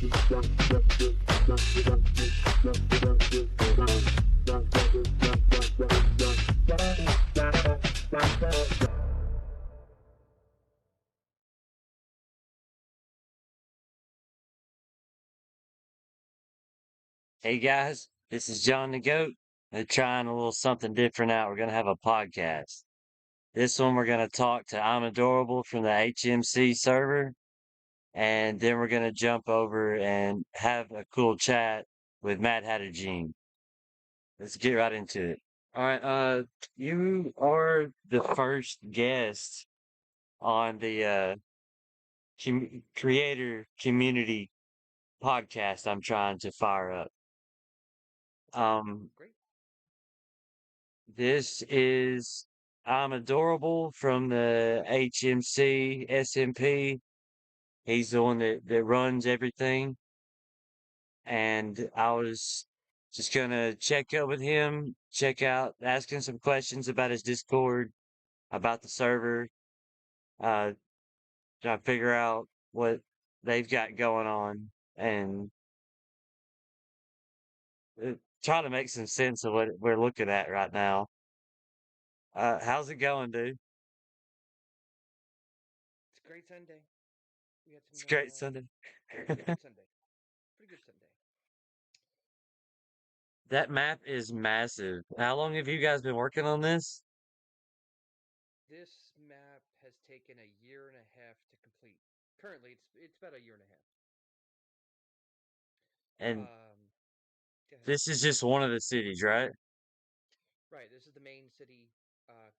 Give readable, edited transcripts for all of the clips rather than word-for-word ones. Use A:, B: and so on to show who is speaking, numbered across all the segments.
A: Hey guys, this is John the Goat. We're trying a little something different out. We're gonna have a podcast. This one we're gonna talk to I'm Adorable from the HMC server, and then we're gonna jump over and have a cool chat with MadHatterGene. Let's get right into it. All right, you are the first guest on the creator community podcast I'm trying to fire up. Um,
B: Great.
A: This is I'm Adorable from the HMC SMP. He's the one that runs everything. And I was just gonna check up with him, check out, asking some questions about his Discord, about the server, uh, try to figure out what they've got going on and try to make some sense of what we're looking at right now. How's it going, dude?
B: It's a great Sunday. We had
A: It's
B: some
A: a great Sunday.
B: pretty good Sunday. Pretty good Sunday.
A: That map is massive. How long have you guys been working on this?
B: This map has taken a year and a half to complete. Currently, it's about a year and a half.
A: And
B: Go ahead.
A: this is just one of the cities, right?
B: Right. This is the main city.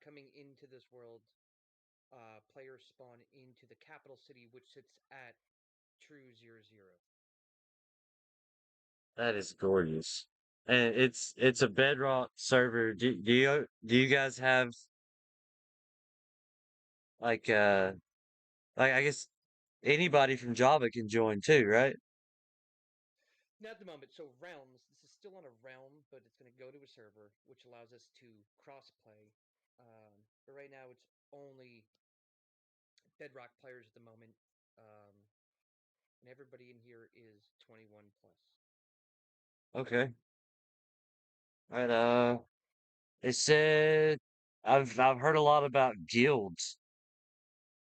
B: Coming into this world, players spawn into the capital city, which sits at True 00.
A: That is gorgeous. And it's a bedrock server. Do you guys have like like I guess anybody from Java can join too, right?
B: Not at the moment. So realms. This is still on a realm, but it's going to go to a server, which allows us to cross play. But right now, it's only Bedrock players at the moment, um, and everybody in here is 21 plus.
A: Okay. All right, it said I've heard a lot about guilds.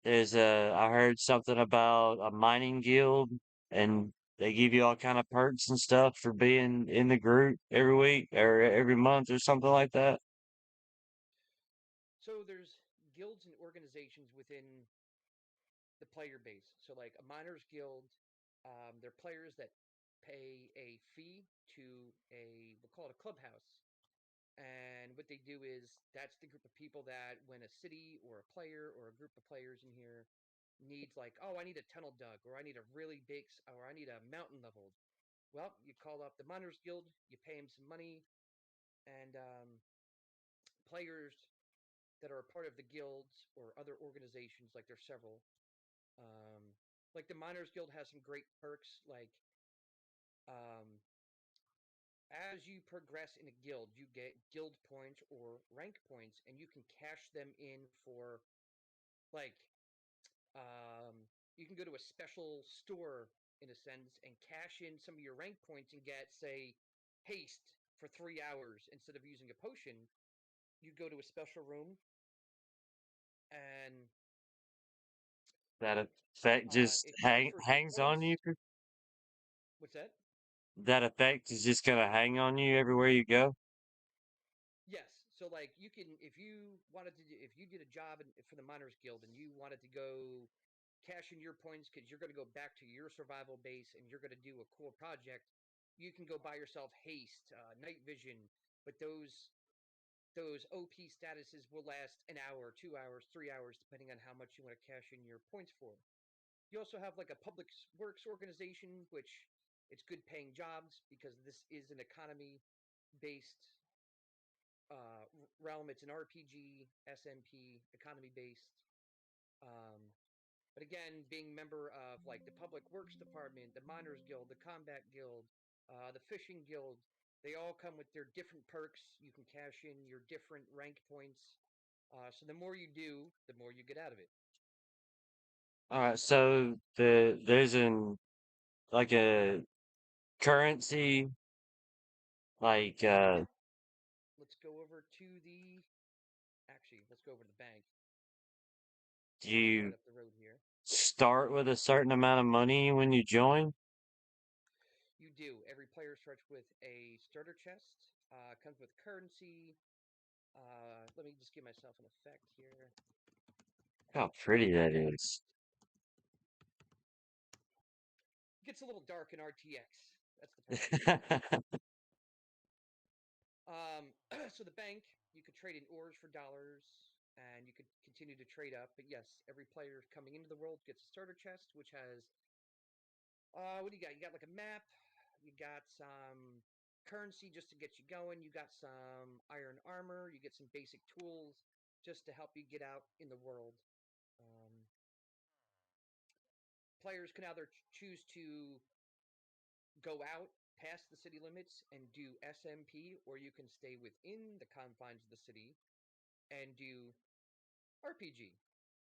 A: I heard something about a mining guild and they give you all kind of perks and stuff for being in the group every week or every month or something like that.
B: So there's guilds and organizations within the player base. So like a miners guild, they're players that pay a fee to we'll call it a clubhouse. And what they do is that's the group of people that when a city or a player or a group of players in here needs like, oh, I need a tunnel dug or I need a really big or I need a mountain leveled. Well, you call up the miners guild, you pay them some money, and players that are a part of the guilds or other organizations, like there's several. Um, like the Miners Guild has some great perks, like um, as you progress in a guild, you get guild points or rank points, and you can cash them in for like you can go to a special store in a sense and cash in some of your rank points and get say haste for 3 hours instead of using a potion. You go to a special room and
A: That effect just
B: it transfers your
A: hangs on
B: points.
A: you.
B: What's that?
A: That effect is just gonna hang on you everywhere you go.
B: Yes. So like you can if you wanted to if you did a job for the Miners Guild and you wanted to go cash in your points because you're going to go back to your survival base and you're going to do a cool project, you can go buy yourself haste, night vision, but those OP statuses will last an hour, 2 hours, 3 hours, depending on how much you want to cash in your points for. You also have like a public works organization, which it's good paying jobs because this is an economy based realm. It's an RPG, SMP, economy based. Um, but again, being member of like the Public Works Department, the Miners Guild, the Combat Guild, the Fishing Guild, they all come with their different perks. You can cash in your different rank points. So the more you do, the more you get out of it.
A: All right, so there's an like a currency, like
B: Yeah. Let's go over to the. Actually, let's go over to the bank.
A: do
B: It's right
A: you
B: up the road here.
A: start with a certain amount of money when you join?
B: You do. Every player starts with a starter chest. Comes with currency. Let me just give myself an effect here.
A: How pretty that is.
B: It gets a little dark in RTX. That's the problem. So the bank, you could trade in ores for dollars, and you could continue to trade up. But yes, every player coming into the world gets a starter chest, which has what do you got? You got like a map. You got some currency just to get you going. You got some iron armor. You get some basic tools just to help you get out in the world. Um, Players can either choose to go out past the city limits and do SMP, or you can stay within the confines of the city and do RPG.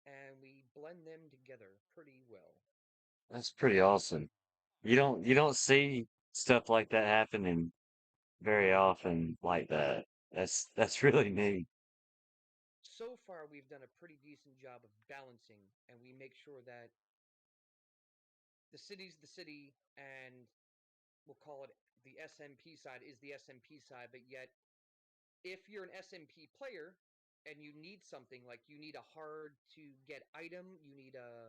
B: And we blend them together pretty well.
A: That's pretty awesome. You don't see stuff like that happening very often like that. That's really neat.
B: So far, we've done a pretty decent job of balancing, and we make sure that the city's the city, and we'll call it the SMP side is the SMP side, but yet if you're an SMP player and you need something like you need a hard to get item, you need a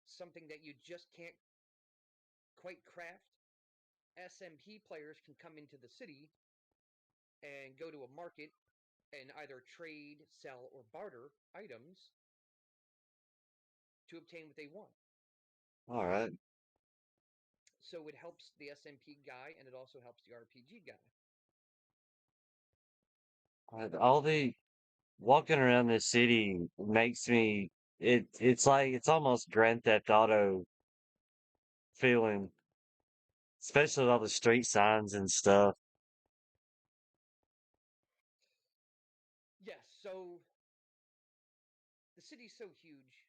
B: something that you just can't quite craft, SMP players can come into the city and go to a market and either trade, sell, or barter items to obtain what they want.
A: All right.
B: So it helps the SMP guy and it also helps the RPG guy.
A: All the walking around this city makes me it's like it's almost Grand Theft Auto feeling, especially with all the street signs and stuff.
B: Yes, so the city's so huge,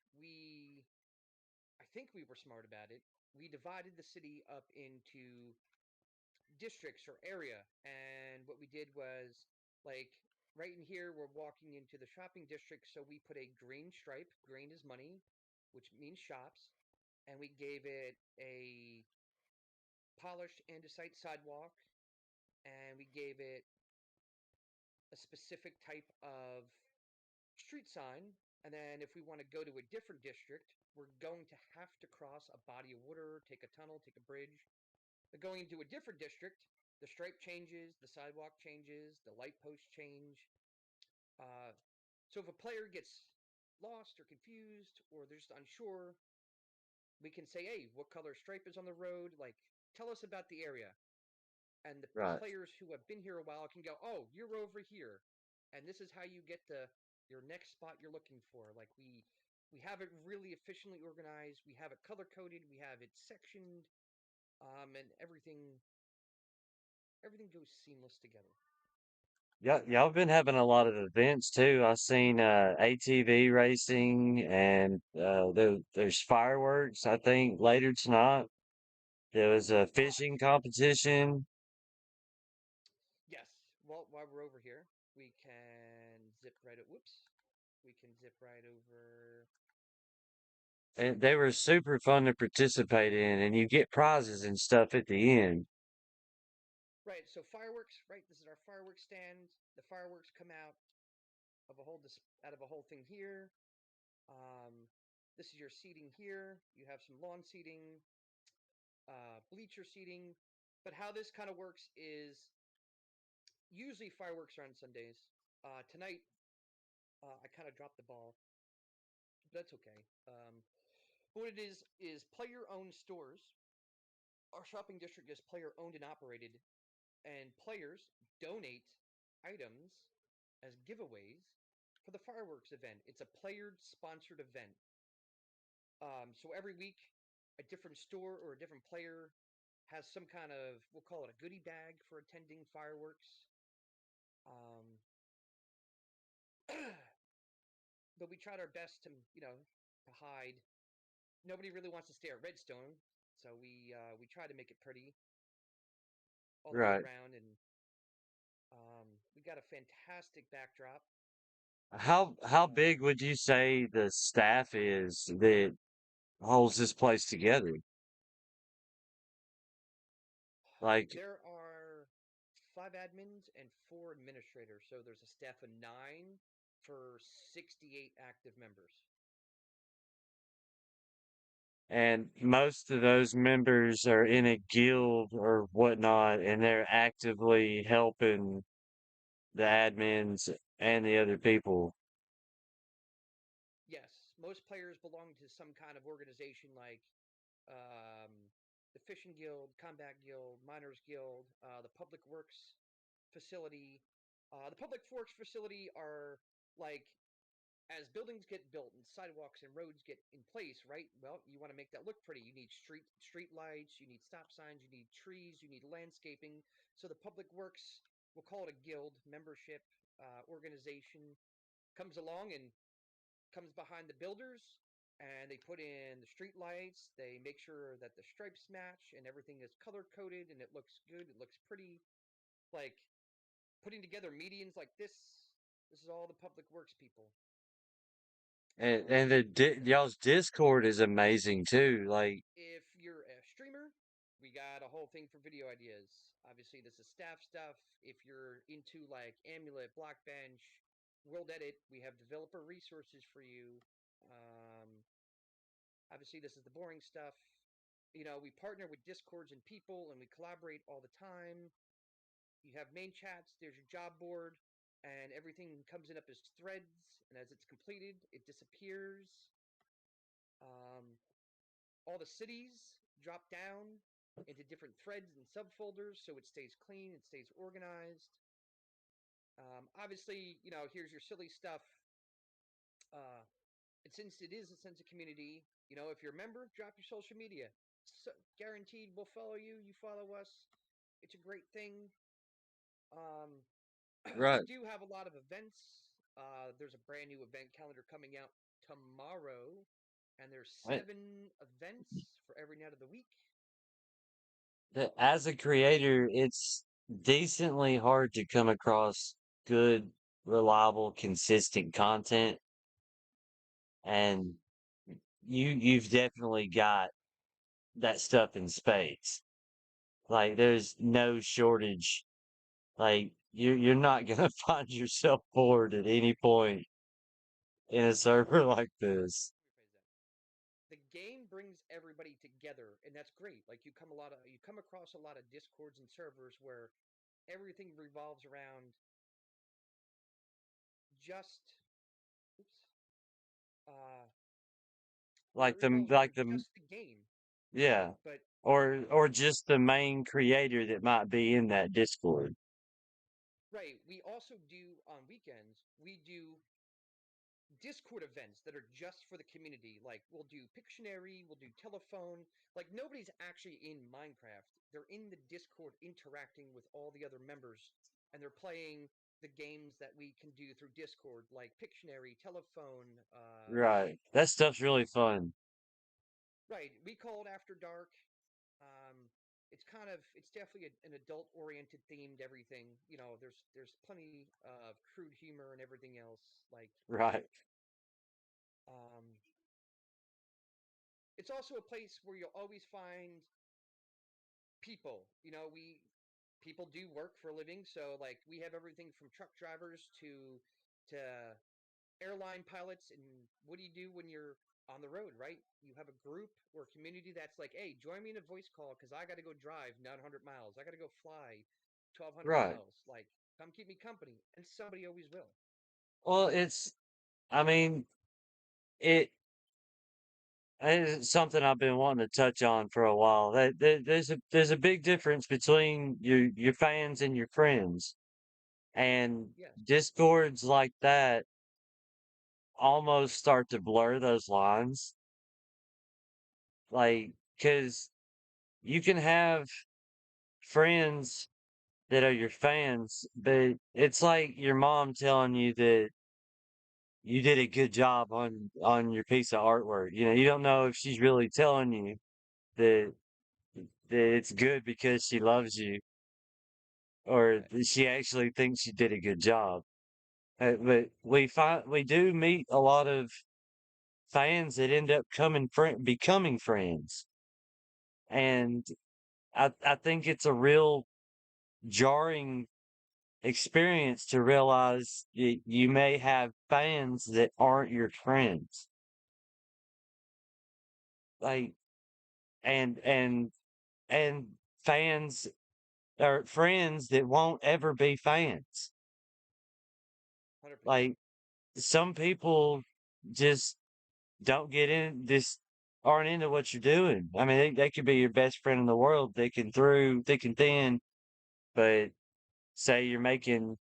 B: I think we were smart about it. We divided the city up into districts or area. And what we did was, like, right in here, we're walking into the shopping district. So we put a green stripe. Green is money, which means shops. And we gave it a polished andesite sidewalk. And we gave it a specific type of street sign. And then if we want to go to a different district, we're going to have to cross a body of water, take a tunnel, take a bridge. But going into a different district, the stripe changes, the sidewalk changes, the light posts change. Uh, so if a player gets lost or confused or they're just unsure, we can say, hey, what color stripe is on the road? Like, tell us about the area. And the
A: Right.
B: players who have been here a while can go, oh, you're over here. And this is how you get to your next spot you're looking for. Like, we have it really efficiently organized. We have it color coded. We have it sectioned, and everything goes seamless together.
A: Yeah, y'all been having a lot of events too. I've seen ATV racing and there's fireworks, I think, later tonight. There was a
B: Uh,
A: fishing competition.
B: yes. Well, while we're over here, we can zip right. Whoops. We can zip right over.
A: And they were super fun to participate in, and you get prizes and stuff at the end.
B: Right. So fireworks. Right. This is our fireworks stand. The fireworks come out of a whole thing here. This is your seating here. You have some lawn seating, bleacher seating. But how this kind of works is usually fireworks are on Sundays. Tonight, I kind of dropped the ball, but that's okay. But what it is player-owned stores. Our shopping district is player-owned and operated, and players donate items as giveaways for the fireworks event. It's a player-sponsored event. So every week, a different store or a different player has some kind of, we'll call it a goodie bag for attending fireworks. Um, but we tried our best to, to hide. Nobody really wants to stay at Redstone, So we try to make it pretty all the way
A: Right.
B: around, and we got a fantastic backdrop.
A: How
B: Uh,
A: big would you say the staff is that holds this place together? Like,
B: there are 5 admins and 4 administrators, so there's a staff of 9 for 68 active members.
A: and most of those members are in a guild or whatnot, and they're actively helping the admins and the other people.
B: Yes, most players belong to some kind of organization like um, the Fishing Guild, Combat Guild, Miners Guild, the Public Works facility. The Public Works facility are like as buildings get built and sidewalks and roads get in place, right? Well, you want to make that look pretty. You need street lights, you need stop signs, you need trees, you need landscaping. So the Public Works, we'll call it a guild membership organization, comes along and comes behind the builders, and they put in the street lights. They make sure that the stripes match and everything is color coded and it looks good. It looks pretty. Like putting together medians like this. This is all the public works people.
A: And the
B: And
A: y'all's Discord is amazing too. Like,
B: if you're a streamer, we got a whole thing for video ideas. Obviously, this is staff stuff. If you're into like Amulet, Blockbench, World Edit, we have developer resources for you. Um, Obviously, this is the boring stuff. You know, we partner with Discords and people and we collaborate all the time. You have main chats, there's your job board, and everything comes in up as threads. And as it's completed, it disappears. Um, all the cities drop down into different threads and subfolders so it stays clean, it stays organized. Obviously, you know, here's your silly stuff. Uh, and since it is a sense of community, you know, if you're a member, drop your social media. So, guaranteed we'll follow you, you follow us. It's a great thing. Um, we
A: right.
B: do have a lot of events. There's a brand new event calendar coming out tomorrow, and there's
A: I-
B: 7 events for every night of the week.
A: As a creator, it's decently hard to come across good, reliable, consistent content, and you've definitely got that stuff in spades. Like, there's no shortage. Like, you're not gonna find yourself bored at any point in a server like this.
B: The game brings everybody together, and that's great. Like you come across a lot of discords and servers where everything revolves around just oops uh where
A: Like
B: it revolves
A: like
B: around
A: the
B: just the game.
A: yeah,
B: But
A: or just the main creator that might be in that Discord.
B: right, we also do on weekends, we do Discord events that are just for the community. Like we'll do Pictionary, we'll do telephone. Like nobody's actually in Minecraft. They're in the Discord interacting with all the other members, and they're playing the games that we can do through Discord, like Pictionary, telephone.
A: Right. That stuff's really fun.
B: Right, we call it After Dark. Um, it's definitely an adult oriented themed everything. You know, there's plenty of crude humor and everything else. Like
A: Right.
B: um, it's also a place where you'll always find people. You know, we people do work for a living, so like we have everything from truck drivers to airline pilots. And what do you do when you're on the road, right? You have a group or community that's like, hey, join me in a voice call because I got to go drive 900 miles. I got to go fly 1,200
A: Right.
B: miles. Like, come keep me company, and somebody always will.
A: Well, I mean, it it's something I've been wanting to touch on for a while. There's a big difference between your fans and your friends, and
B: Yes,
A: discords like that almost start to blur those lines. Like, because you can have friends that are your fans, but it's like your mom telling you that you did a good job on your piece of artwork. You know, you don't know if she's really telling you that that it's good because she loves you, or
B: Right.
A: that she actually thinks you did a good job. But we do meet a lot of fans that end up becoming friends, and I think it's a real jarring experience to realize you may have fans that aren't your friends, like and and fans or friends that won't ever be fans.
B: 100%.
A: Like some people just don't get in this aren't into what you're doing. I mean, they could be your best friend in the world. They can through thick and thin, but say you're making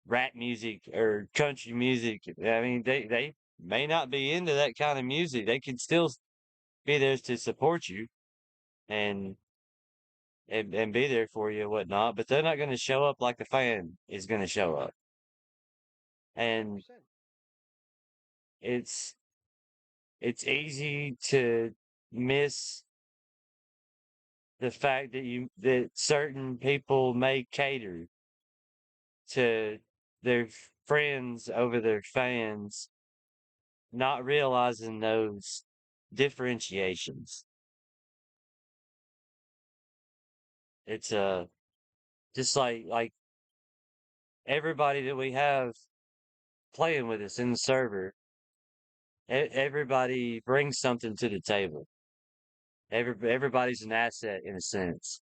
A: rap music or country music. I mean, they may not be into that kind of music. They can still be there to support you and and be there for you and whatnot, but they're not going to show up like a fan is going to show up. And
B: 100%.
A: it's it's easy to miss the fact that certain people may cater to their friends over their fans, not realizing those differentiations. It's just like everybody that we have playing with us in the server, everybody brings something to the table. Everybody's an asset in a sense.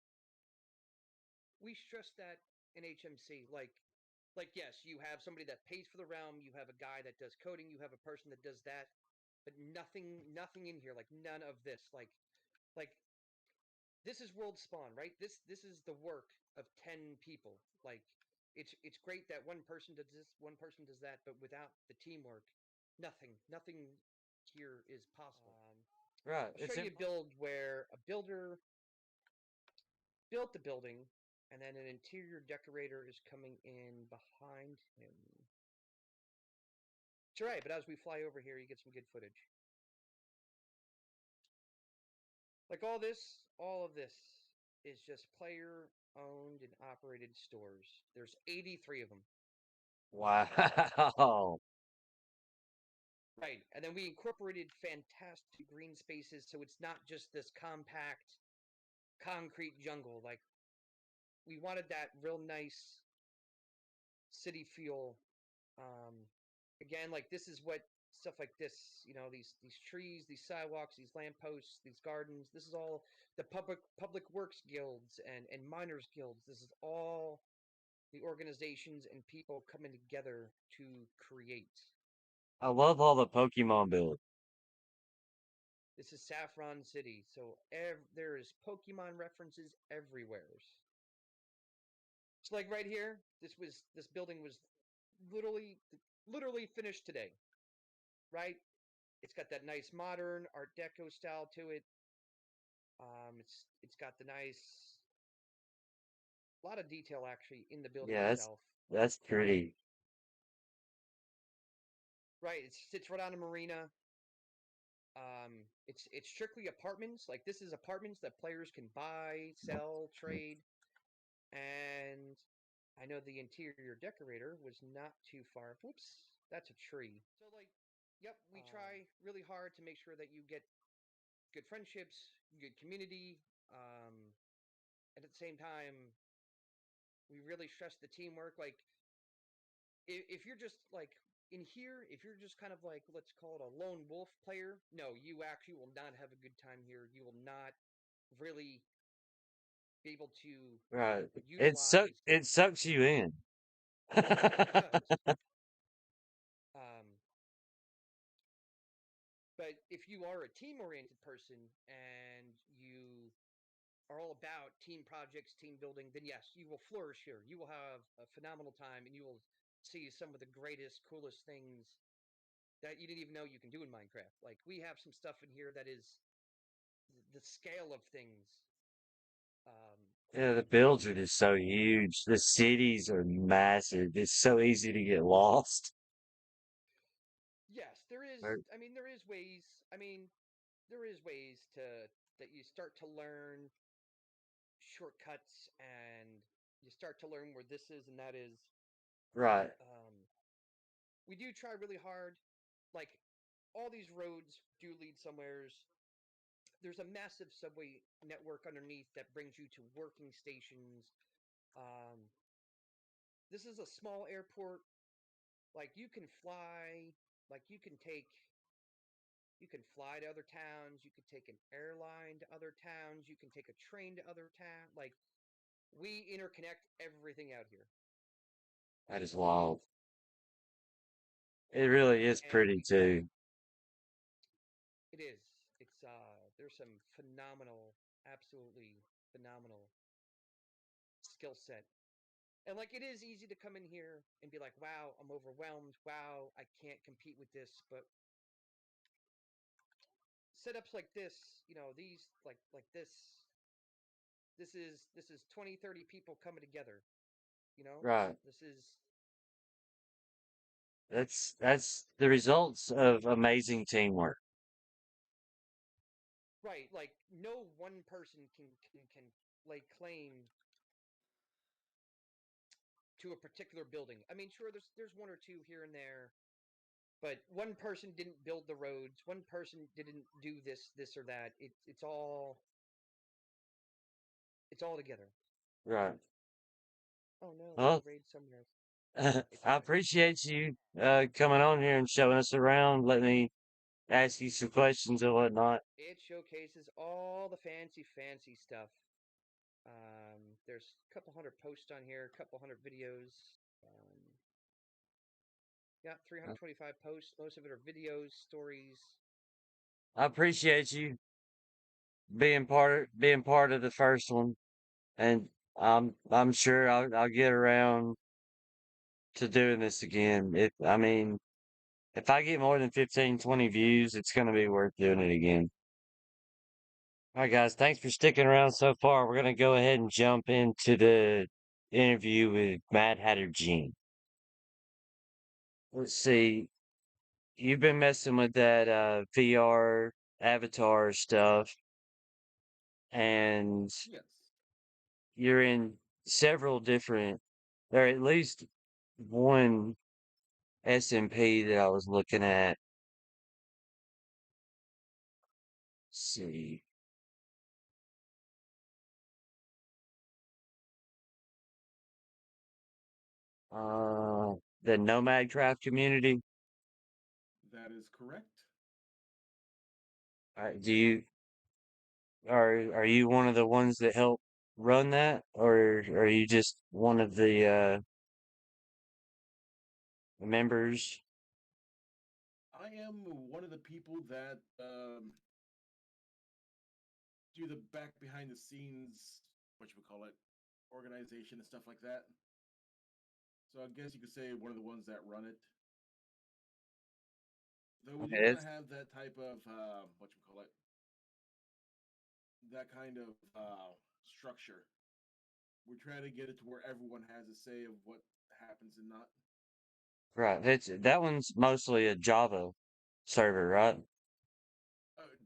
B: We stress that in HMC. Like yes, you have somebody that pays for the realm, you have a guy that does coding, you have a person that does that, but nothing in here, like none of this. Like this is world spawn, right? This is the work of 10 people. Like it's great that one person does this, one person does that, but without the teamwork, nothing here is possible.
A: Right.
B: I'll show
A: It's
B: you a
A: impossible.
B: build where a builder built the building, and then an interior decorator is coming in behind him. It's all right, but as we fly over here, you get some good footage. Like all of this is just player owned and operated stores. There's 83 of them.
A: Wow.
B: Right. And then we incorporated fantastic green spaces so it's not just this compact concrete jungle. Like we wanted that real nice city feel. Um, again, like this is what stuff like this, these trees, these sidewalks, these lampposts, these gardens. This is all the public works guilds and miners guilds. This is all the organizations and people coming together to create.
A: I love all the Pokemon builds.
B: This is Saffron City, so there is Pokemon references everywhere. It's like right here. This building was literally literally finished today, right? It's got that nice modern Art Deco style to it. It's got the nice a lot of detail actually in the building
A: Yeah,
B: itself.
A: that's pretty.
B: Right, it sits right on a marina. It's strictly apartments. Like this is apartments that players can buy, sell, trade. And I know the interior decorator was not too far. Whoops, that's a tree. So like, yep, we try really hard to make sure that you get good friendships, good community. And at the same time, we really stress the teamwork. Like if you're just like in here, if you're just kind of like let's call it a lone wolf player, no, you actually will not have a good time here. You will not really be able to
A: Right.
B: utilize.
A: It sucks you in.
B: It does. Um, but if you are a team oriented person and you are all about team projects, team building, then yes, you will flourish here. You will have a phenomenal time and you will see some of the greatest, coolest things that you didn't even know you can do in Minecraft. Like we have some stuff in here that is the scale of things. Um,
A: Yeah, the builds are just so huge. The cities are massive. It's so easy to get lost.
B: yes, there is.
A: Or-
B: I mean, there is ways. I mean, there is ways to that you start to learn. shortcuts and you start to learn where this is and that is.
A: Right.
B: We do try really hard. Like all these roads do lead somewheres. There's a massive subway network underneath that brings you to working stations. Um, this is a small airport. Like you can take you can fly to other towns, you can take an airline to other towns, you can take a train to other towns. Like we interconnect everything out here.
A: That is wild. It really is
B: And
A: pretty too.
B: it is. It's there's some absolutely phenomenal skill set. And like it is easy to come in here and be like, "Wow, I'm overwhelmed. Wow, I can't compete with this." But setups like this, these like this is 20, 30 people coming together, you know?
A: Right.
B: This is
A: That's the results of amazing teamwork.
B: right. Like no one person can lay claim to a particular building. I mean, sure, there's one or two here and there, but one person didn't build the roads, one person didn't do this or that. It's all together.
A: Right.
B: Oh no, there's a
A: Well,
B: raid somewhere. It's
A: I
B: fine.
A: appreciate you coming on here and showing us around. Let me ask you some questions and whatnot.
B: It showcases all the fancy stuff. There's a couple hundred posts on here, a couple hundred videos. Um, yeah, 325 posts. Most of it are videos, stories.
A: I appreciate you being part of the first one, and I'm sure I'll get around to doing this again. I mean, if I get more than 15, 20 views, it's gonna be worth doing it again. All right, guys, thanks for sticking around so far. We're gonna go ahead and jump into the interview with MadHatterGene. Let's see. You've been messing with that VR avatar stuff, and
C: Yes,
A: you're in several different, or at least one SMP that I was looking at. Let's see. Uh, the nomadcraft community.
C: that is correct.
A: Do you are you one of the ones that help run that, or are you just one of the members?
C: I am one of the people that do the back behind the scenes, what you would call it, organization and stuff like that. So I guess you could say one of the ones that run it. Though we do
A: Okay,
C: not have that type of what you call it, that kind of structure. We're trying to get it to where everyone has a say of what happens and not.
A: right. That one's mostly a Java server, right?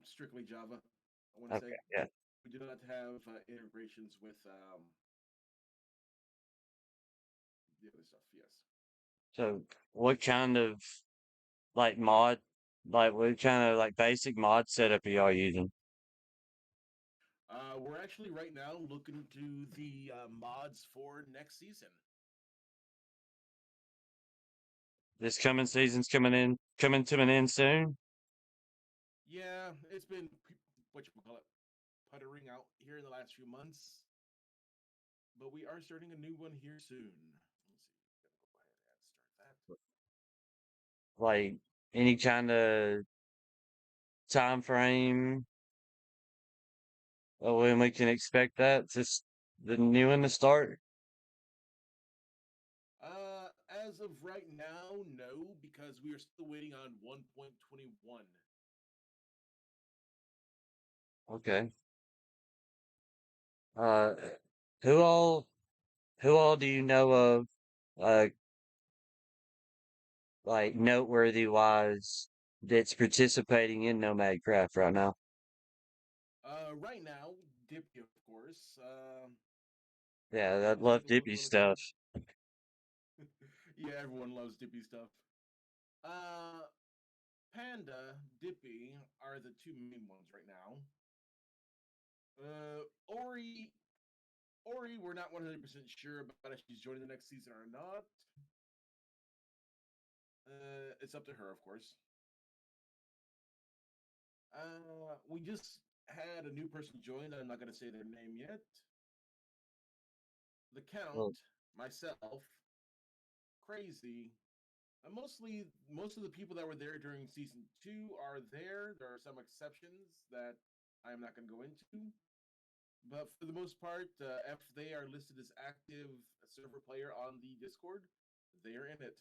C: Strictly Java, I want to say.
A: Okay, yeah.
C: We do not have integrations with the other stuff. Yes.
A: So what kind of like what kind of like basic mod setup are y'all using?
C: We're actually right now looking into the mods for next season.
A: This coming season's coming to an end soon.
C: Yeah, it's been what you call it, puttering out here in the last few months, but we are starting a new one here soon. Let's see, gotta go ahead and start that.
A: Like any kind of time frame when we can expect that the new one to start.
C: As of right now, no, because we are still waiting on 1.21.
A: Okay. Uh, who all who all do you know of uh like noteworthy wise that's participating in Nomad Craft right now?
C: Right now, Dippy, of course.
A: Yeah, I
C: Let's
A: love
C: take a look
A: dippy
C: really quick.
A: stuff.
C: Yeah, everyone loves Dippy stuff. Uh, Panda, Dippy are the two main ones right now. Ori, we're not 100% sure about if she's joining the next season or not. It's up to her, of course. We just had a new person join. I'm not going to say their name yet. The Count,
A: Well,
C: myself, Crazy. Most of the people that were there during season two are there. There are some exceptions that I am not going to go into, but for the most part, if they are listed as active server player on the Discord, they are in it.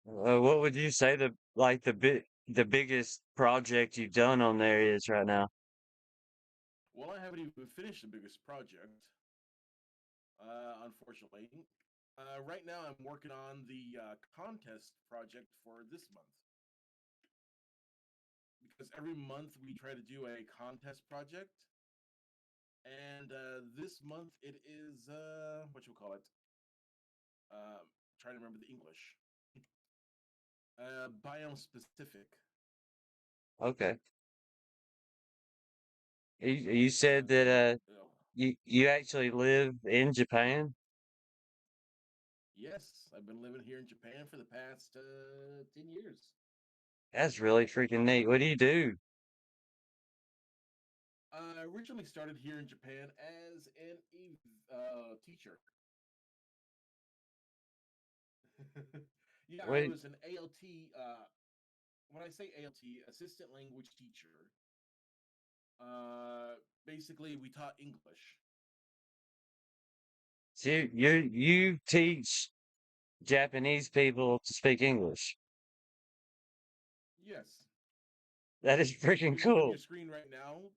A: what would you say the biggest project you've done on there is right now?
C: Well, I haven't even finished the biggest project, unfortunately. Right now, I'm working on the contest project for this month because every month we try to do a contest project, and this month it is what you call it. Um, Trying to remember the English. Biome specific.
A: Okay. You said that
C: The
A: you actually live in Japan?
C: Yes, I've been living here in Japan for the past 10 years.
A: That's really freaking neat. What do you do?
C: I originally started here in Japan as an teacher. Yeah, I
A: Wait,
C: was an ALT. When I say ALT, assistant language teacher. Basically, we taught English.
A: so you teach Japanese people to speak English.
C: Yes.
A: That is
C: If
A: freaking
C: you look on
A: cool.
C: your screen right now,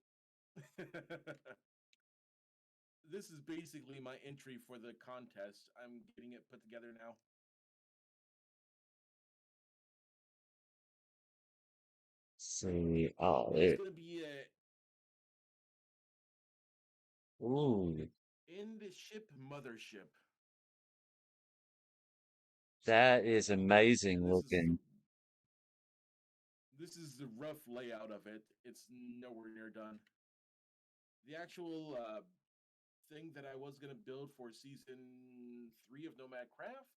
C: this is basically my entry for the contest. I'm getting it put together now.
A: See, oh,
C: It's going to be a
A: ooh,
C: in the ship mothership,
A: that is amazing
C: and
A: looking.
C: this is the rough layout of it. It's nowhere near done. The actual thing that I was going to build for season three of NomadCraft.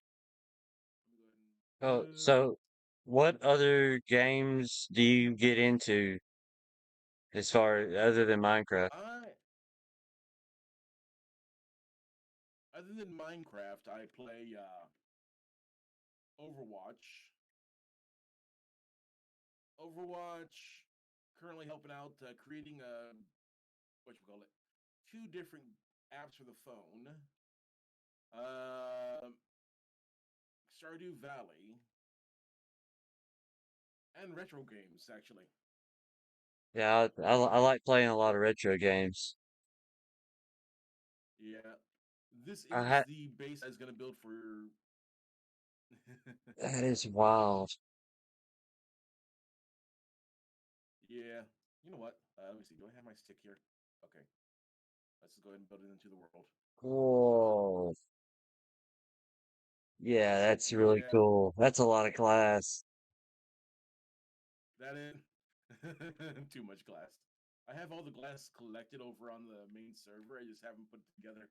C: Let me go
A: Oh,
C: ahead and.
A: so what other games do you get into as far other than Minecraft?
C: I Other than Minecraft, I play Overwatch. Overwatch. Currently helping out creating a what you call it, two different apps for the phone. Uh, Stardew Valley and retro games actually.
A: Yeah, I like playing a lot of retro games.
C: Yeah, this
A: I
C: is
A: had
C: the base I was gonna build for.
A: that is wild.
C: Yeah, you know what? Let me see. Do I have my stick here? Okay, let's just go ahead and build it into the world.
A: Whoa. Yeah, that's really
C: Yeah,
A: cool. That's a lot of class.
C: that in. Too much glass. I have all the glass collected over on the main server. I just haven't put it together.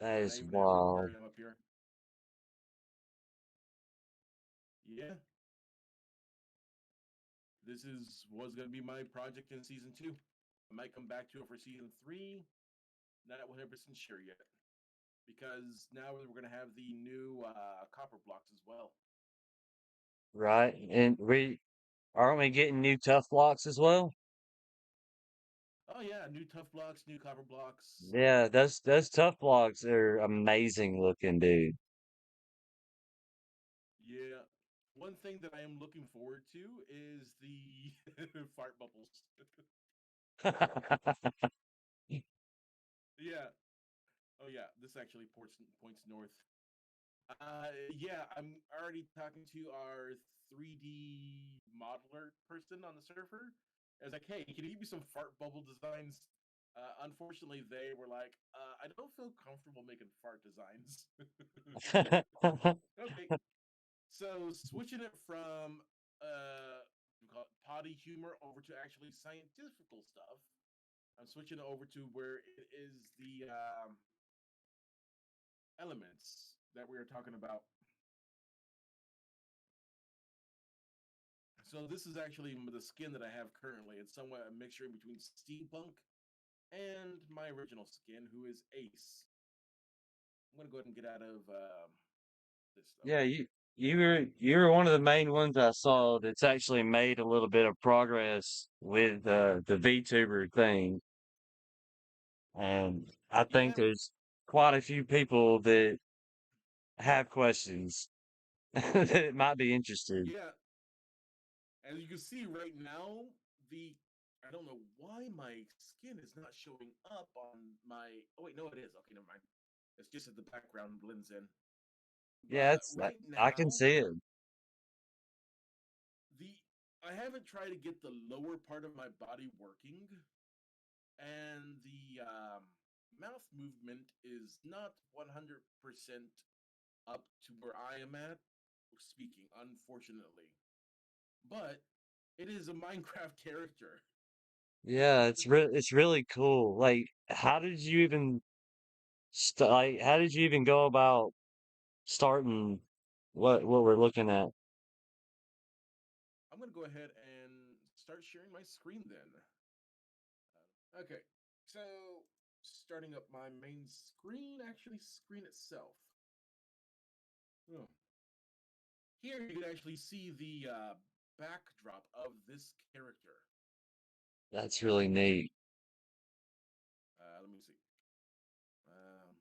A: That
C: And I
A: is
C: even have an
A: wild.
C: aquarium up here. Yeah, this is was gonna be my project in season two. I might come back to it for season three. Not 100% sure yet because now we're gonna have the new copper blocks as well.
A: Right? And we aren't we getting new tough blocks as well?
C: Oh yeah, new tough blocks, new copper blocks.
A: Yeah, those tough blocks are amazing looking, dude.
C: Yeah. One thing that I am looking forward to is the fart bubbles. Yeah. Oh yeah. This actually points north. Yeah, I'm already talking to our 3D modeler person on the server. I was like, hey, can you give me some fart bubble designs? Unfortunately, they were like, I don't feel comfortable making fart designs. Okay, so switching it from we call it potty humor over to actually scientific stuff. I'm switching it over to where it is the elements that we are talking about. So this is actually the skin that I have currently. It's somewhat a mixture between steampunk and my original skin, who is Ace. I'm gonna go ahead and get out of this though.
A: Yeah, you were one of the main ones I saw that's actually made a little bit of progress with the VTuber thing. And I think
C: Yeah,
A: there's quite a few people that have questions that might be interested.
C: yeah. As you can see right now, the I don't know why my skin is not showing up on my. Oh wait, no, it is. Okay, never mind. It's just that the background blends in.
A: Yeah,
C: But
A: it's
C: right
A: I can
C: now,
A: see it.
C: the I haven't tried to get the lower part of my body working, and the mouth movement is not 100% up to where I am at speaking, unfortunately. But it is a Minecraft character.
A: Yeah, it's really cool. Like, how did you even how did you even go about starting what we're looking at?
C: I'm going to go ahead and start sharing my screen then. Okay, so starting up my main screen, actually, screen itself. Oh. Here you can actually see the backdrop of this character.
A: That's really neat.
C: Let me see. Um,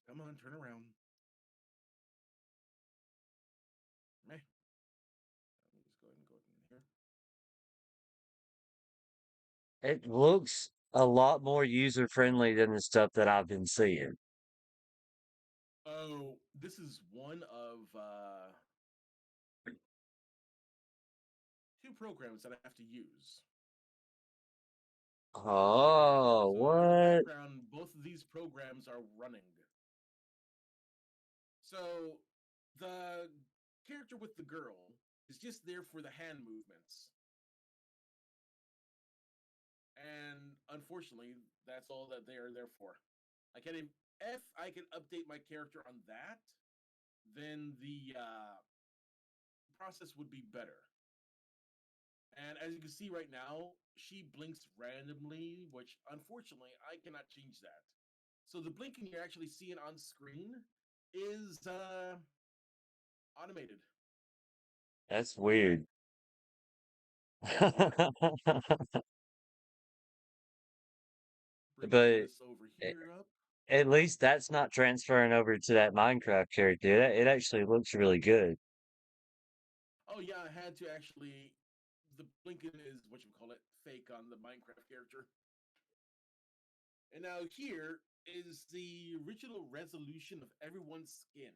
C: Come on, turn around. Meh. Let me just go ahead and go in here.
A: It looks a lot more user friendly than the stuff that I've been seeing.
C: Oh, this is one of two programs that I have to use.
A: Oh,
C: So in the
A: what?
C: background, both of these programs are running. So the character with the girl is just there for the hand movements. And unfortunately, that's all that they are there for. I can if I can update my character on that, then the process would be better. And as you can see right now, she blinks randomly, which unfortunately I cannot change that. So the blinking you're actually seeing on screen is automated.
A: That's weird.
C: Yeah. Bringing
A: But
C: this over
A: a-
C: here up.
A: at least that's not transferring over to that Minecraft character. It actually looks really good.
C: Oh yeah, I had to actually. The blinking is what you call it, fake on the Minecraft character. And now here is the original resolution of everyone's skin,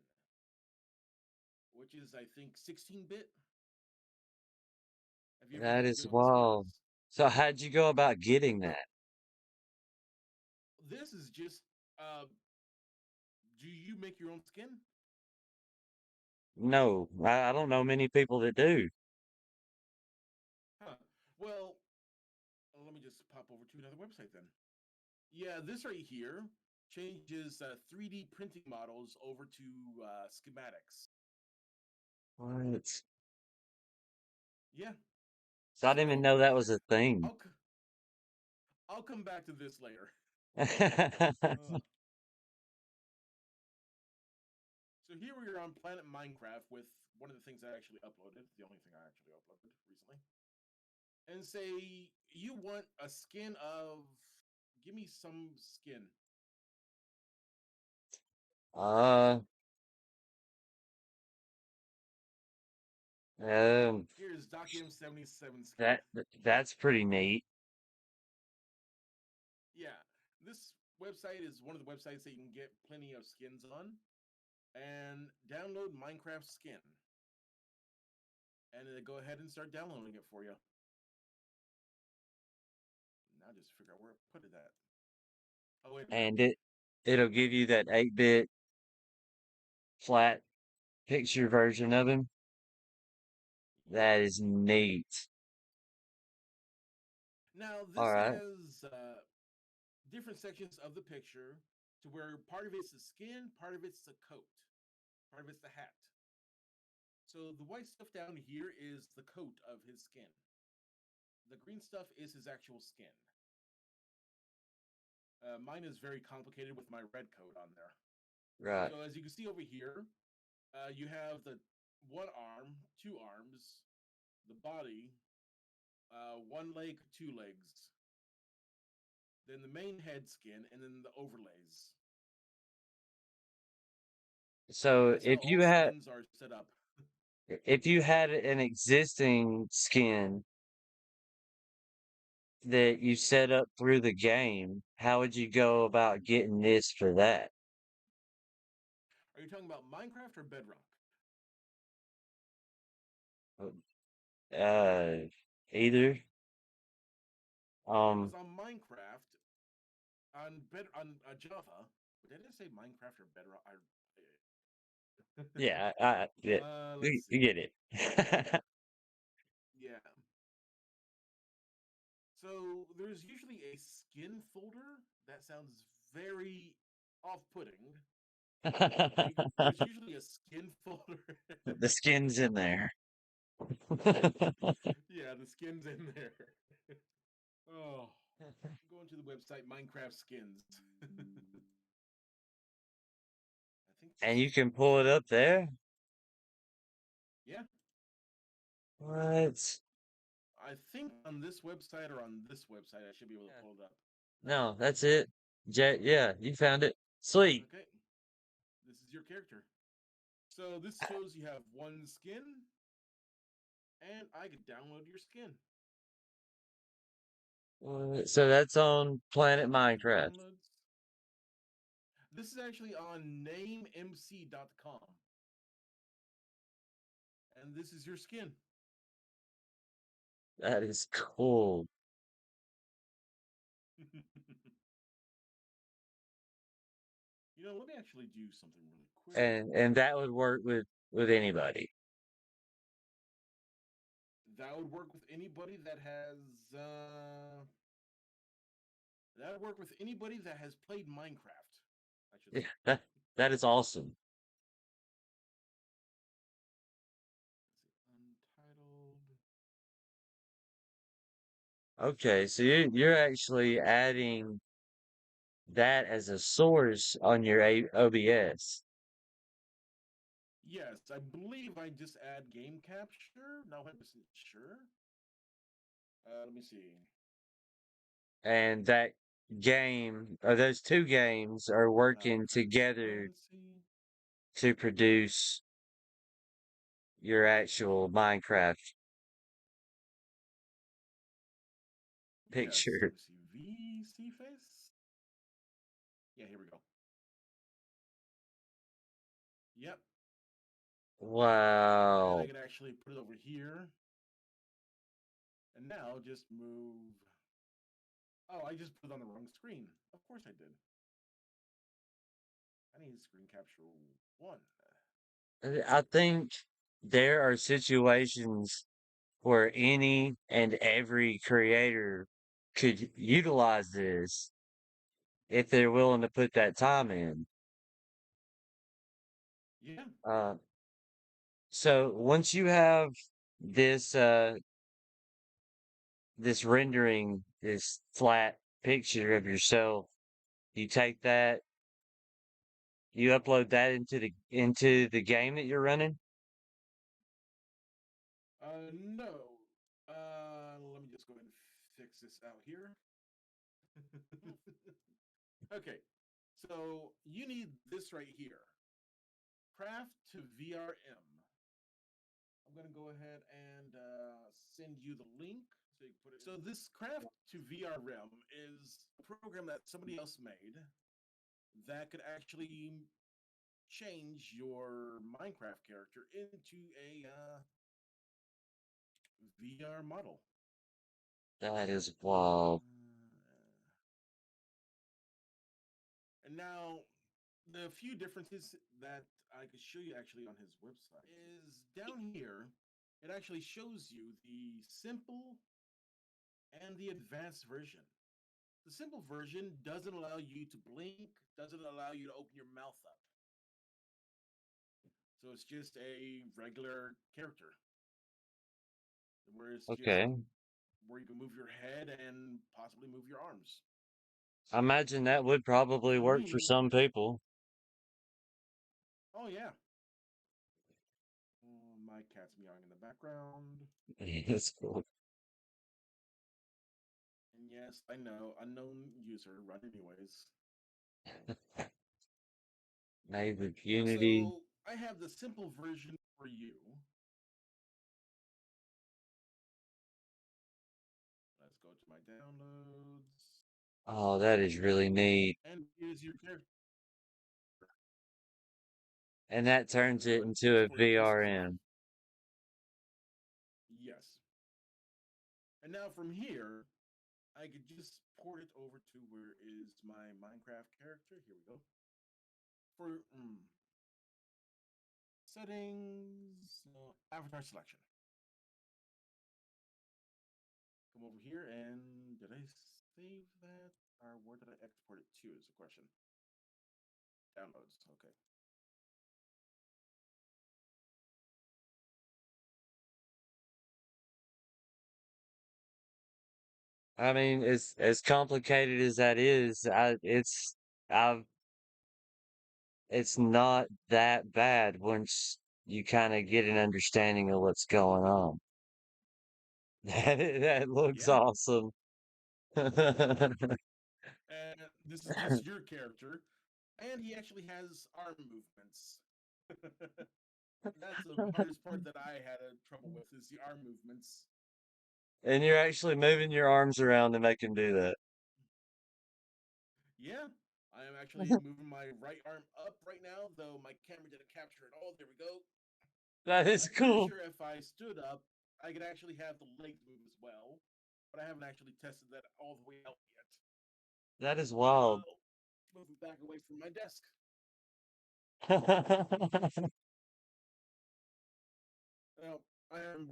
C: which is I think 16-bit. Have you ever
A: That
C: had to
A: is
C: build
A: wild.
C: skins?
A: So how'd you go about getting
C: Well,
A: that?
C: this is just. Do you make your own skin?
A: No, I don't know many people that do.
C: Huh. Well, let me just pop over to another website then. Yeah, this right here changes 3D printing models over to schematics.
A: What?
C: Yeah.
A: So I didn't even
C: So
A: know that was a thing.
C: I'll I'll come back to this later. Uh, so here we are on Planet Minecraft with one of the things I actually uploaded, the only thing I actually uploaded recently, and say you want a skin of. Give me some skin.
A: Uh, um,
C: Here's DocM77 skin.
A: that's pretty neat.
C: Yeah, this website is one of the websites that you can get plenty of skins on, and download Minecraft skin. and then go ahead and start downloading it for you. Now just figure out where I put it at. Oh wait a minute.
A: And it'll give you that 8-bit flat picture version of him.
C: Yep.
A: That is neat.
C: Now
A: All
C: this
A: right.
C: has different sections of the picture to where part of it's the skin, part of it's the coat, part of it's the hat. So the white stuff down here is the coat of his skin. The green stuff is his actual skin. Mine is very complicated with my red coat on there.
A: Right.
C: So as you can see over here, you have the one arm, two arms, the body, one leg, two legs, then the main head skin, and then the overlays.
A: So
C: That's how all skins are set up.
A: if you had an existing skin that you set up through the game, how would you go about getting this for that?
C: Are you talking about Minecraft or Bedrock?
A: Uh, either.
C: Because
A: Um,
C: on Minecraft, on Java, did I say Minecraft or Bedrock?
A: yeah, yeah,
C: Let's
A: you
C: see.
A: get it.
C: Yeah. So there's usually a skin folder. That sounds very off-putting. There's usually a skin folder.
A: The skin's in there.
C: Yeah, the skin's in there. Oh, going to the website Minecraft skins. I think
A: And
C: this
A: you
C: is the
A: can pull it
C: website.
A: up there?
C: Yeah,
A: What?
C: I think on this website or on this website, I should be able to pull it up.
A: No, that's it. Yeah, you found it. Sweet.
C: Okay, this is your character. So this shows you have one skin, and I could download your skin.
A: So that's on Planet
C: Go to
A: Minecraft.
C: downloads. This is actually on namemc.com, and this is your skin.
A: That is cool.
C: Let me actually do something really quick.
A: And that would work with anybody.
C: That would work with anybody that has. That would work with anybody that has played Minecraft. I should
A: Yeah,
C: say.
A: that is awesome.
C: Untitled.
A: Okay, so you're actually adding that as a source on your OBS.
C: Yes, I believe I just add game capture. Not 100% sure. Let me see.
A: And that game, or those two games, are working together
C: Transparency.
A: to produce your actual Minecraft
C: Yes, let
A: picture.
C: me see. VC face. Yeah, here we go. Yep. And I
A: Wow.
C: can actually put it over here. And now just move. Oh, I just put it on the wrong screen. Of course I did. I need screen capture one.
A: I think there are situations where any and every creator could utilize this if they're willing to put that time in.
C: Yeah.
A: Uh, so once you have this this rendering, this flat picture of yourself, you take that, you upload that into the game that you're running.
C: No. Let me just go ahead and fix this out here. Okay. So you need this right here. Craft to VRM. I'm going to go ahead and send you the link so you can put it. So this Craft to VRM is a program that somebody else made that could actually change your Minecraft character into a VR model.
A: That is wild.
C: And now, the few differences that I could show you actually on his website is down here. It actually shows you the simple and the advanced version. The simple version doesn't allow you to blink, doesn't allow you to open your mouth up. So it's just a regular character where it's just
A: Okay.
C: where you can move your head and possibly move your arms.
A: I imagine that would probably
C: For
A: work for
C: me,
A: some people.
C: oh yeah, my cat's meowing in the background.
A: That's cool.
C: And yes, I know, unknown user, run anyways.
A: Made with Unity.
C: So I have the simple version for you. Let's go to my downloads.
A: Oh, that is really neat.
C: And here's your character.
A: And that
C: So I'm
A: turns
C: going to go
A: it
C: ahead and
A: into a
C: export this as well.
A: VRM.
C: Yes. And now from here, I could just port it over to where is my Minecraft character. Here we go. For settings, avatar selection. Come over here and did I save that? Or where did I export it to is the question. Downloads, okay.
A: I mean, it's as complicated as that is. I've, it's not that bad once you kind of get an understanding of what's going on. That looks
C: Yeah.
A: awesome.
C: And this is just your character. And he actually has arm movements. That's the hardest part that I had trouble with is the arm movements.
A: And you're actually moving your arms around to make him do that.
C: Yeah, I am actually moving my right arm up right now, though my camera didn't capture it all. There we go.
A: That is
C: I'm pretty
A: cool.
C: sure if I stood up, I could actually have the legs move as well, but I haven't actually tested that all the way out yet.
A: That is wild.
C: Moving back away from my desk. Well, I'm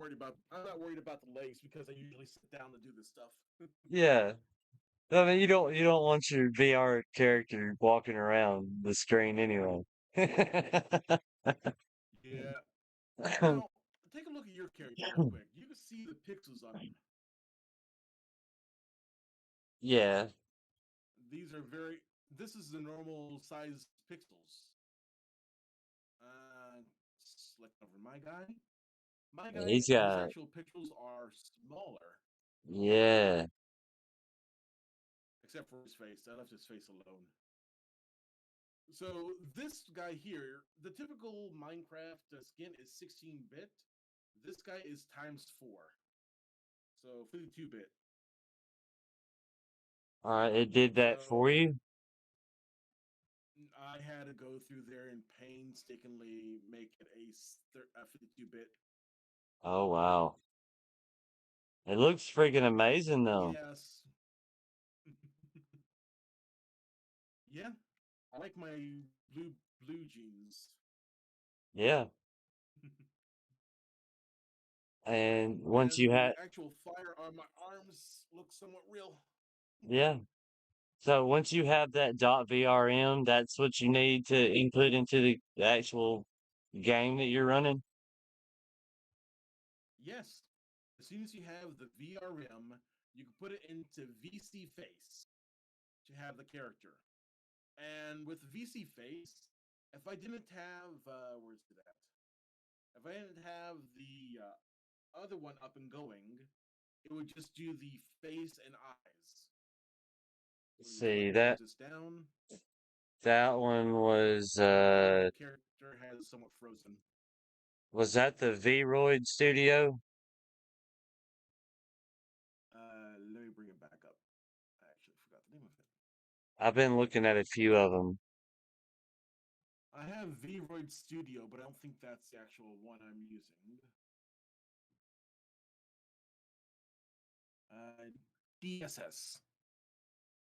C: not worried about the legs because I usually sit down to do this stuff.
A: Yeah. I mean, you don't want your VR character walking around the screen anyway.
C: Yeah. Now, take a look at your character real quick. You can see the pixels on him.
A: Yeah.
C: These are very. This is the normal size pixels. Uh, select over my guy. My guy,
A: He's
C: his
A: got,
C: actual pixels are smaller,
A: yeah.
C: except for his face. I left his face alone. So this guy here, the typical Minecraft skin is 16-bit. This guy is times 4, so 52-bit.
A: All right, it did that for
C: So
A: you?
C: I had to go through there and painstakingly make it a 52-bit.
A: Oh, wow. It looks freaking amazing though.
C: Yes. Yeah, I like my blue jeans.
A: Yeah. And once
C: And
A: you
C: the
A: had,
C: actual fire on my arms looks somewhat real.
A: yeah. So once you have that .vrm, that's what you need to input into the actual game that you're running.
C: Yes. As soon as you have the VRM, you can put it into VC Face to have the character. And with VC Face, if I didn't have, where's it at? If I didn't have the other one up and going, it would just do the face and eyes. Let me go ahead
A: See,
C: and close this down.
A: that one
C: And the character has somewhat frozen.
A: was that the Vroid Studio?
C: Let me bring it back up. I actually forgot the name of it.
A: I've been looking at a few of them.
C: I have Vroid Studio, but I don't think that's the actual one I'm using. DSS.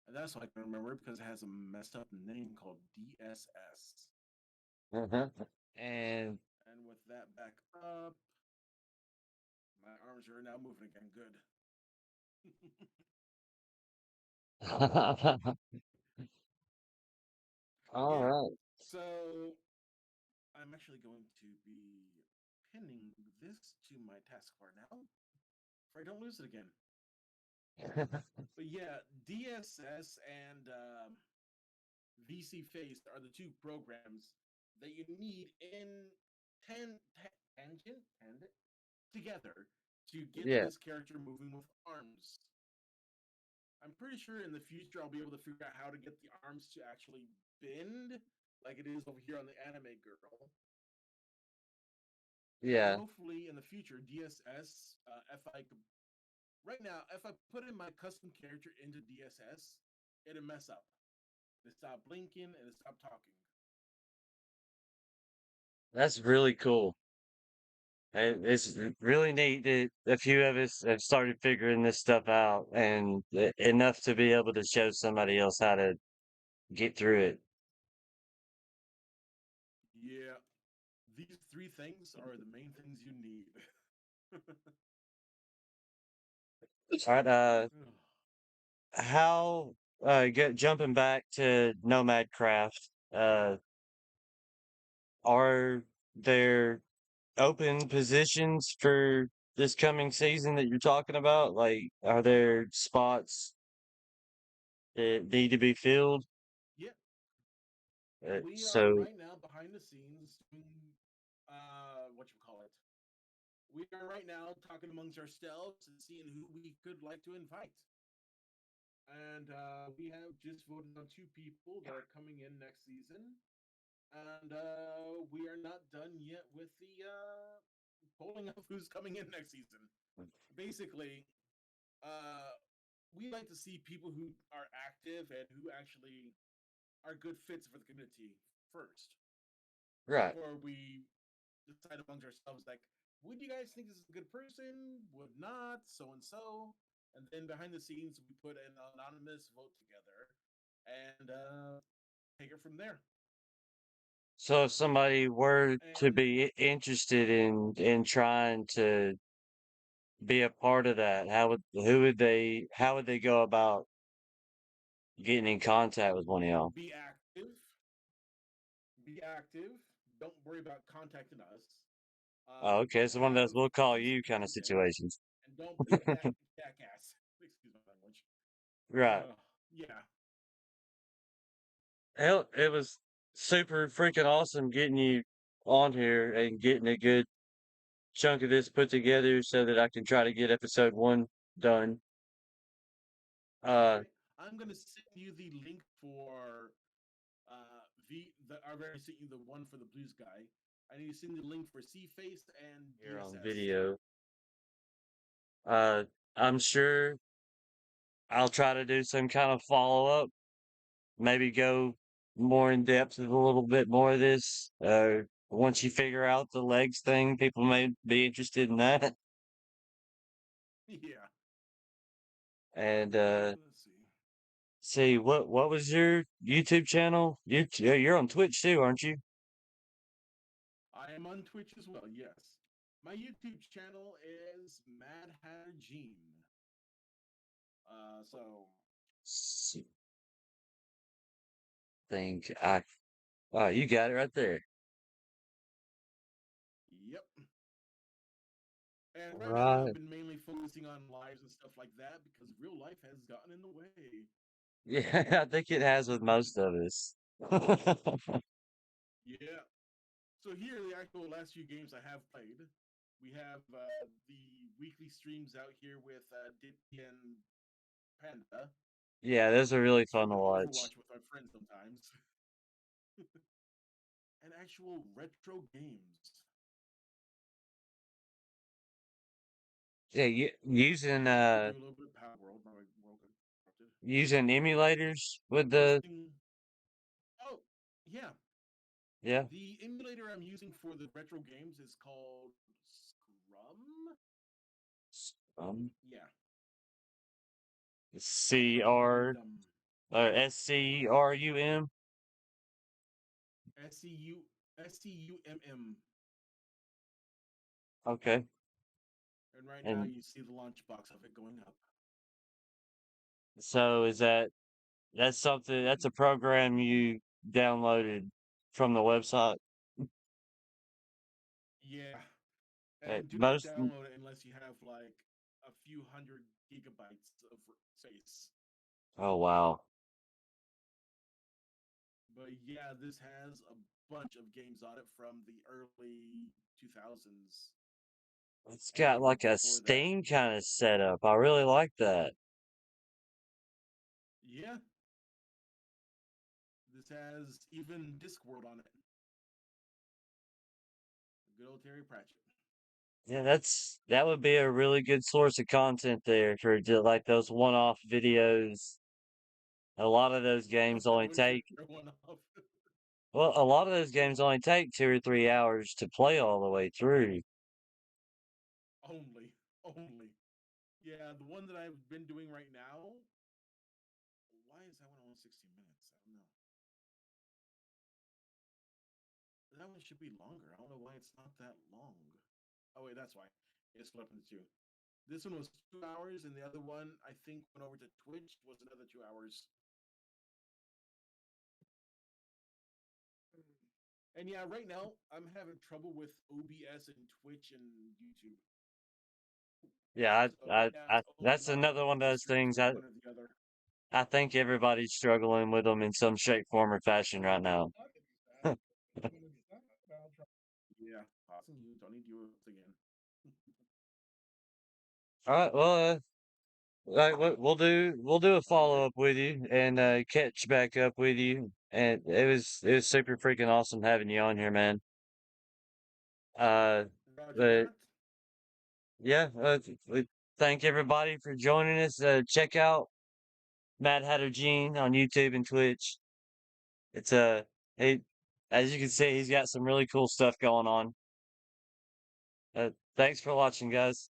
C: And that's why I can remember it because it has a messed up name called DSS.
A: And
C: And with that back up, my arms are now moving again. Good.
A: all
C: Yeah.
A: right.
C: So I'm actually going to be pinning this to my taskbar now, if I don't lose it again. But yeah, DSS and VC Face are the two programs that you need in tangent together to get
A: Yeah.
C: this character moving with arms. I'm pretty sure in the future I'll be able to figure out how to get the arms to actually bend like it is over here on the anime girl. And
A: Yeah.
C: hopefully in the future, DSS, if I could, right now, if I put in my custom character into DSS, it'll mess up. It stop blinking and it stop talking.
A: That's really cool. And it's really neat that a few of us have started figuring this stuff out and enough to be able to show somebody else how to get through it.
C: Yeah, these three things are the main things you need.
A: All right. How jumping back to nomadcraft, are there open positions for this coming season that you're talking about? Like, are there spots that need to be filled?
C: Yeah, we are
A: So
C: right now behind the scenes doing, what you call it. We are right now talking amongst ourselves and seeing who we could like to invite. And we have just voted on two people that are coming in next season. And we are not done yet with the polling of who's coming in next season. Basically, uh, we like to see people who are active and who actually are good fits for the community first
A: right.
C: before we decide amongst ourselves like, would you guys think this is a good person? Would not, so and so. And then behind the scenes, we put an anonymous vote together and take it from there.
A: So if somebody were to
C: And
A: be interested in trying to be a part of that, how would they go about getting in contact with one of y'all?
C: be active. Be active. Don't worry about contacting us.
A: Oh, okay. It's one of those
C: Have
A: we'll call
C: decent
A: you kind of
C: content
A: situations.
C: and don't be a jackass. Excuse my language.
A: Right.
C: Yeah.
A: Hell, it was super freaking awesome getting you on here and getting a good chunk of this put together so that I can try to get episode one done.
C: All
A: Uh,
C: right. I'm gonna send you the link for I've already sent you the one for the blues guy. I need to send you the link for C Face and
A: here on
C: DSS.
A: video. I'm sure I'll try to do some kind of follow up, maybe go more in depth with a little bit more of this. Once you figure out the legs thing, people may be interested in that.
C: Yeah.
A: And
C: Let's see.
A: see what was your YouTube channel? You're on Twitch too, aren't you?
C: I am on Twitch as well. Yes. My YouTube channel is MadHatterGene. So
A: S- Think I oh you got it right there.
C: yep. And right now, I've
A: Right.
C: been mainly focusing on lives and stuff like that because real life has gotten in the way.
A: Yeah, I think it has with most of us.
C: Yeah. So here are the actual last few games I have played. We have the weekly streams out here with Dippy and Panda.
A: Yeah, those are really fun to
C: Some
A: watch.
C: Overwatch with our friends sometimes. And actual retro games.
A: Yeah, using
C: I'm gonna do a little bit of Power World. My world got corrupted.
A: using emulators with the
C: Using oh yeah,
A: yeah.
C: the emulator I'm using for the retro games is called Scrum.
A: Um,
C: Yeah,
A: CR or SCRUM.
C: SCUMM.
A: Okay.
C: And right now
A: And
C: you see the launch box of it going up.
A: so that's something that's a program you downloaded from the website?
C: Yeah.
A: Uh,
C: And do not
A: most
C: download it unless you have like a few hundred gigabytes of space.
A: Oh wow.
C: But yeah, this has a bunch of games on it from the early 2000s.
A: It's
C: And
A: got
C: even
A: like a
C: before that.
A: Steam kind of setup. I really like that.
C: Yeah. This has even Discworld on it. Good old Terry Pratchett.
A: Yeah, that would be a really good source of content there for like those one-off videos. A lot of those games
C: That
A: only
C: would be
A: take,
C: a one off.
A: well, a lot of those games only take 2 or 3 hours to play all the way through.
C: Only. Only. Yeah, the one that I've been doing right now. Why is that one only 60 minutes? I don't know. That one should be longer. I don't know why it's not that long. Oh, wait, that's why. It's split up into two. This one was 2 hours, and the other one, I think, went over to Twitch, was another 2 hours. And yeah, right now, I'm having trouble with OBS and Twitch and YouTube.
A: Yeah,
C: So right now, it's only
A: that's
C: allowing
A: another
C: me
A: one of
C: to
A: those
C: stream
A: things.
C: to one or the other.
A: I think everybody's struggling with them in some shape, form, or fashion right now.
C: Yeah, awesome. You don't need you again.
A: All right, well, like we'll do a
C: Okay.
A: follow up with you and catch back up with you. And it was super freaking awesome having you on here, man. Uh,
C: Roger
A: but
C: that.
A: yeah, we thank everybody for joining us. Check out MadHatterGene on YouTube and Twitch. It's he, as you can see, he's got some really cool stuff going on. Thanks for watching, guys.